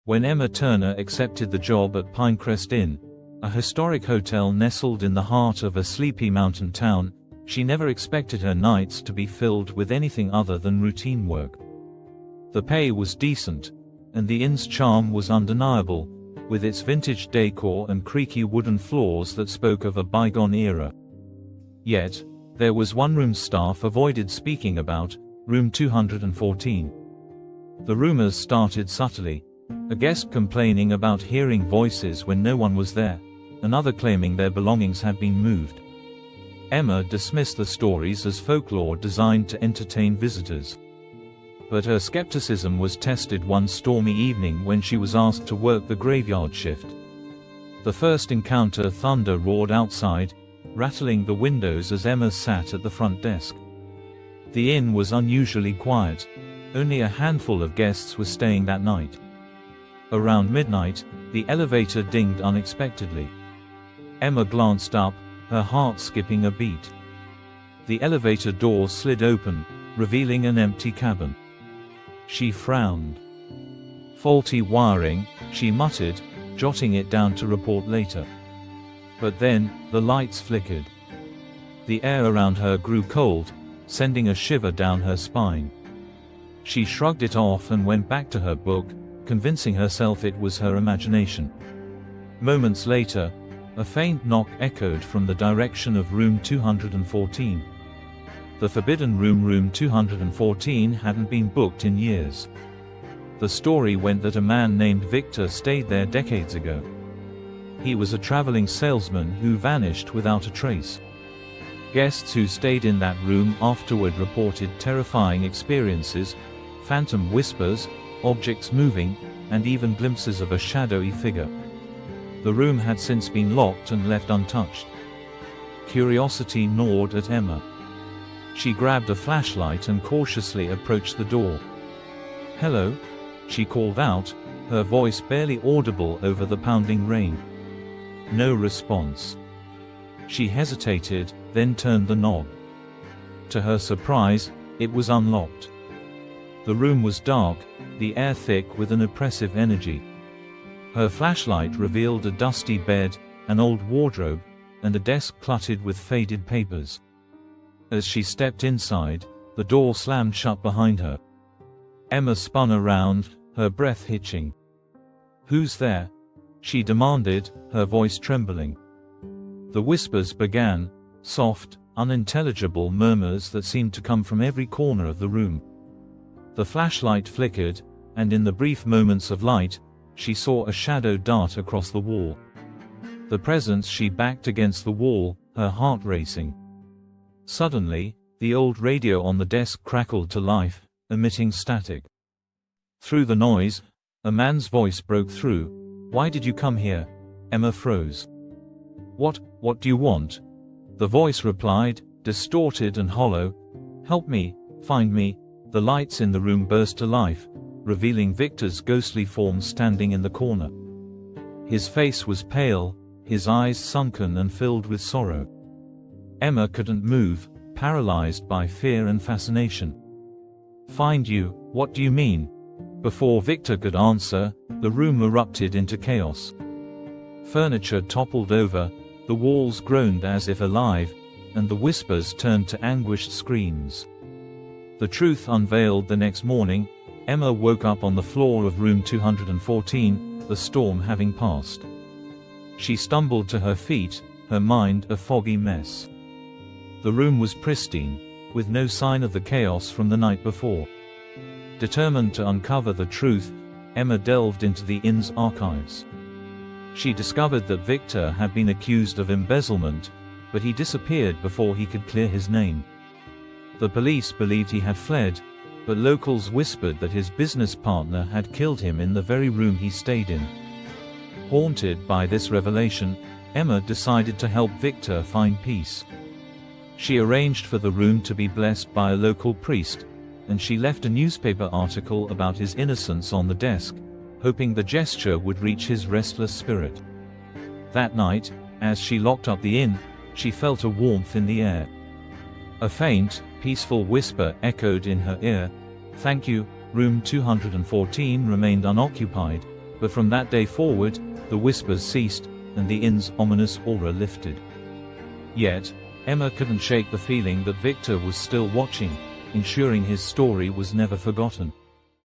When Emma Turner accepted the job at Pinecrest Inn, a historic hotel nestled in the heart of a sleepy mountain town, she never expected her nights to be filled with anything other than routine work. The pay was decent, and the inn's charm was undeniable, with its vintage decor and creaky wooden floors that spoke of a bygone era. Yet, there was one room staff avoided speaking about, room 214. The rumors started subtly, a guest complaining about hearing voices when no one was there, another claiming their belongings had been moved. Emma dismissed the stories as folklore designed to entertain visitors. But her skepticism was tested one stormy evening when she was asked to work the graveyard shift. The first encounter, thunder roared outside, rattling the windows as Emma sat at the front desk. The inn was unusually quiet. Only a handful of guests were staying that night. Around midnight, the elevator dinged unexpectedly. Emma glanced up, her heart skipping a beat. The elevator door slid open, revealing an empty cabin. She frowned. "Faulty wiring," she muttered, jotting it down to report later. But then, the lights flickered. The air around her grew cold, sending a shiver down her spine. She shrugged it off and went back to her book, convincing herself it was her imagination. Moments later, a faint knock echoed from the direction of room 214. The forbidden room, room 214, hadn't been booked in years. The story went that a man named Victor stayed there decades ago. He was a traveling salesman who vanished without a trace. Guests who stayed in that room afterward reported terrifying experiences, phantom whispers, objects moving, and even glimpses of a shadowy figure. The room had since been locked and left untouched. Curiosity gnawed at Emma. She grabbed a flashlight and cautiously approached the door. "Hello?" she called out, her voice barely audible over the pounding rain. No response. She hesitated, then turned the knob. To her surprise, it was unlocked. The room was dark, the air thick with an oppressive energy. Her flashlight revealed a dusty bed, an old wardrobe, and a desk cluttered with faded papers. As she stepped inside, the door slammed shut behind her. Emma spun around, her breath hitching. "Who's there?" she demanded, her voice trembling. The whispers began, soft, unintelligible murmurs that seemed to come from every corner of the room. The flashlight flickered, and in the brief moments of light, she saw a shadow dart across the wall. The presence she backed against the wall, her heart racing. Suddenly, the old radio on the desk crackled to life, emitting static. Through the noise, a man's voice broke through. "Why did you come here?" Emma froze. What do you want?" The voice replied, distorted and hollow. "Help me, find me." The lights in the room burst to life, revealing Victor's ghostly form standing in the corner. His face was pale, his eyes sunken and filled with sorrow. Emma couldn't move, paralyzed by fear and fascination. "Find you? What do you mean?" Before Victor could answer, the room erupted into chaos. Furniture toppled over, the walls groaned as if alive, and the whispers turned to anguished screams. The truth unveiled the next morning. Emma woke up on the floor of room 214, the storm having passed. She stumbled to her feet, her mind a foggy mess. The room was pristine, with no sign of the chaos from the night before. Determined to uncover the truth, Emma delved into the inn's archives. She discovered that Victor had been accused of embezzlement, but he disappeared before he could clear his name. The police believed he had fled, but locals whispered that his business partner had killed him in the very room he stayed in. Haunted by this revelation, Emma decided to help Victor find peace. She arranged for the room to be blessed by a local priest, and she left a newspaper article about his innocence on the desk, hoping the gesture would reach his restless spirit. That night, as she locked up the inn, she felt a warmth in the air. A faint, peaceful whisper echoed in her ear. "Thank you." Room 214 remained unoccupied, But from that day forward, the whispers ceased, and the inn's ominous aura lifted. Yet, Emma couldn't shake the feeling that Victor was still watching, ensuring his story was never forgotten.